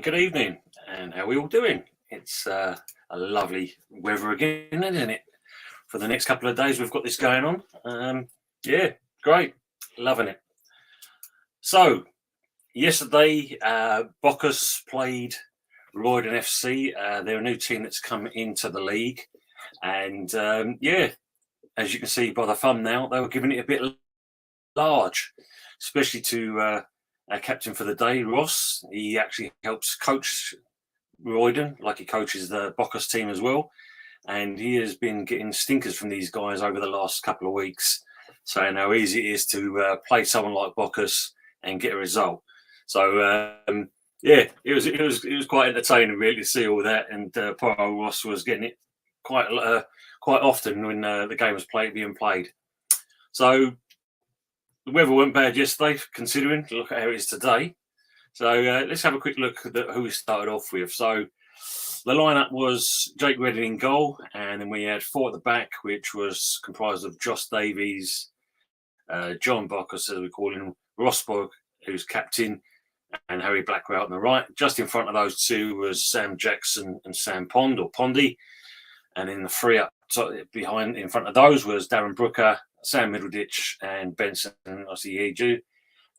and good evening, and how are we all doing? It's a lovely weather again, isn't it? For the next couple of days, we've got this going on. Yeah, great, loving it. So, yesterday, Bocas played Roydon FC. They're a new team that's come into the league, and yeah, as you can see by the thumbnail, they were giving it a bit large, especially to our captain for the day, Ross. He actually helps coach Roydon, like he coaches the Bocas team as well. And he has been getting stinkers from these guys over the last couple of weeks, saying how easy it is to play someone like Bocas and get a result. So yeah, it was quite entertaining really to see all that. And poor Ross was getting it quite often when the game was being played. So the weather weren't bad yesterday, considering. Look at how it is today. So let's have a quick look at who we started off with. So the lineup was Jake Redding in goal, and then we had four at the back, which was comprised of Josh Davies, John Bocas, as we call him, Rosberg, who's captain, and Harry Blackwell on the right. Just in front of those two was Sam Jackson and Sam Pondy. And then the three up behind, in front of those, was Darren Brooker, Sam Middleditch, and Benson Osieju.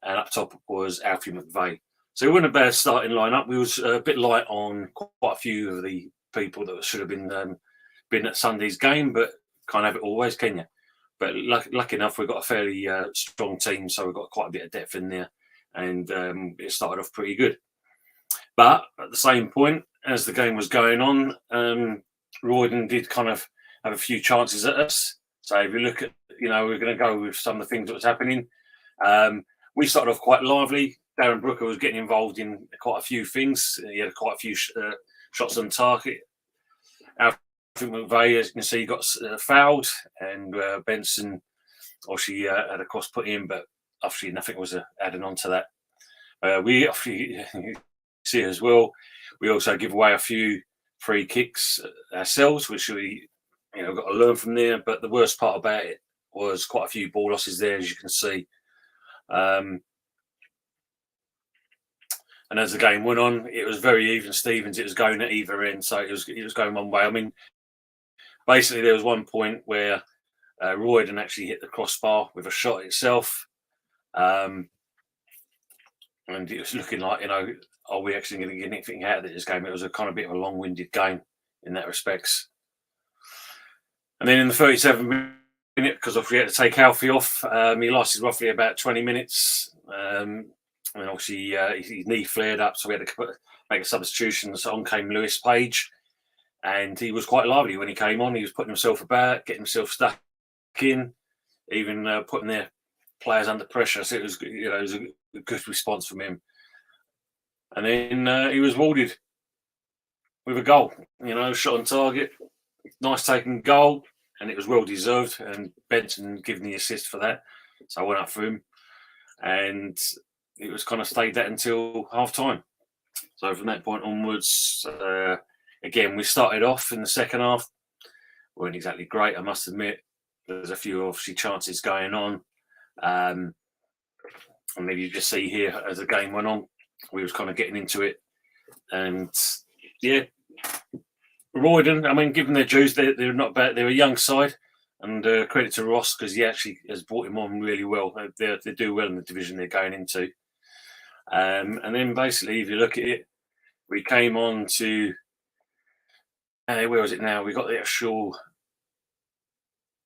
And up top was Alfie McVeigh. So we weren't a bad starting lineup. We was a bit light on quite a few of the people that should have been at Sunday's game, but can't have it always, can you? But lucky enough, we've got a fairly strong team, so we've got quite a bit of depth in there, and it started off pretty good. But at the same point, as the game was going on, Roydon did kind of have a few chances at us. So if you look at, we're going to go with some of the things that was happening. We started off quite lively. Darren Brooker was getting involved in quite a few things. He had quite a few shots on target. Alfie McVeigh, as you can see, got fouled, and Benson obviously had a cross put in, but obviously nothing was added on to that. We obviously see as well, we also give away a few free kicks ourselves, which we got to learn from there. But the worst part about it was quite a few ball losses there, as you can see. And as the game went on, it was very even Stevens. It was going at either end, so it was going one way. I mean, basically there was one point where Roydon actually hit the crossbar with a shot itself, and it was looking like, are we actually going to get anything out of this game? It was a kind of bit of a long-winded game in that respects. And then in the 37th minute, because we had to take Alfie off, he lasted roughly about 20 minutes. And obviously his knee flared up, so we had to make a substitution. So on came Lewis Page, and he was quite lively when he came on. He was putting himself about, getting himself stuck in, even putting their players under pressure. So it was a good response from him. And then he was rewarded with a goal. Shot on target, nice taken goal, and it was well deserved. And Benson giving the assist for that, so I went up for him, and it was kind of stayed that until half time. So from that point onwards, again, we started off in the second half. Weren't exactly great, I must admit. There's a few obviously chances going on. And then you just see here as the game went on, we was kind of getting into it. And yeah, Roydon, I mean, given their dues, they're not bad. They're a young side. And credit to Ross, because he actually has brought him on really well. They do well in the division they're going into. And then basically, if you look at it, we came on to where was it now? We got the actual.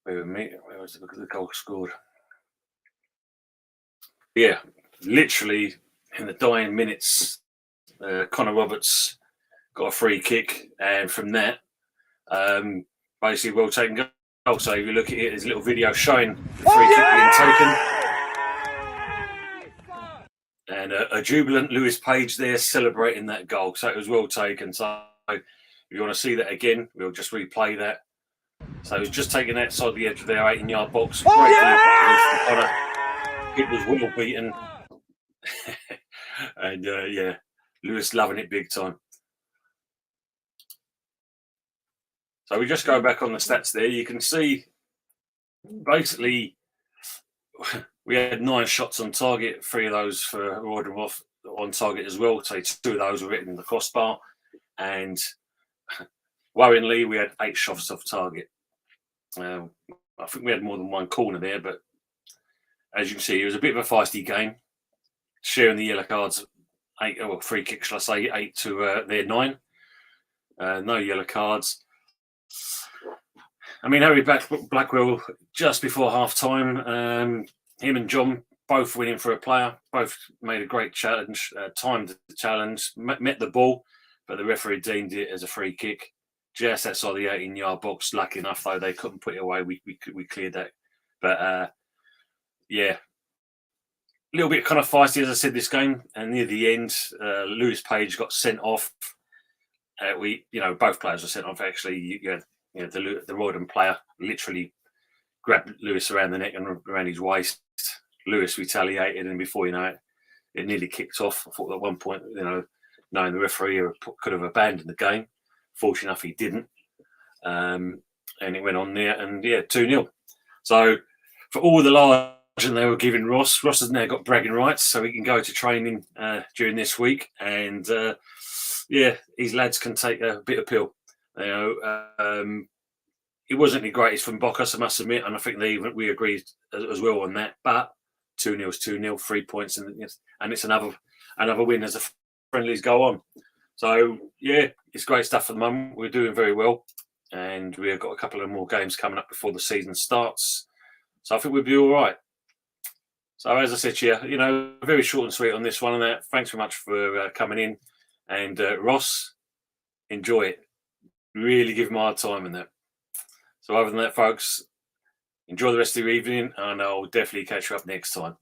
Where was the goal scored? Yeah, literally in the dying minutes, Connor Roberts got a free kick, and from that, basically well taken goal. So if you look at it, there's a little video showing the free kick being taken. And a jubilant Lewis Page there celebrating that goal. So it was well taken. So if you want to see that again, we'll just replay that. So he was just taken outside the edge of their 18-yard box. It was well beaten. And yeah, Lewis loving it big time. So we just go back on the stats there. You can see basically we had 9 shots on target, 3 of those for Roydon on target as well. So 2 of those were written in the crossbar. And worryingly, we had 8 shots off target. I think we had more than one corner there, but as you can see, it was a bit of a feisty game. Sharing the yellow cards, 8 or free kicks, shall I say, 8 to their 9. No yellow cards. I mean, Harry Blackwell, just before half time, him and John both went in for a player, both made a great challenge, timed the challenge, met the ball, but the referee deemed it as a free kick just outside the 18-yard box. Lucky enough, though, they couldn't put it away. We cleared that. But, yeah, a little bit kind of feisty, as I said, this game. And near the end, Lewis Page got sent off. Both players were sent off, actually. The Roydon player literally grabbed Lewis around the neck and around his waist. Lewis retaliated, and before you know it, it nearly kicked off. I thought at one point, knowing the referee could have abandoned the game. Fortunate enough, he didn't. And it went on there, and 2-0. So for all the large they were giving Ross has now got bragging rights, so he can go to training during this week, and his lads can take a bit of pill. It wasn't the greatest from Bocas, I must admit, and I think we agreed as well on that. But 2-0 is 2-0, 3 points, and it's another win as the friendlies go on. So it's great stuff for the moment. We're doing very well, and we've got a couple of more games coming up before the season starts. So I think we'll be all right. So as I said to you, very short and sweet on this one. And that. Thanks very much for coming in, and Ross, enjoy it. Really give him a hard time in that. So other than that, folks, enjoy the rest of your evening, and I'll definitely catch you up next time.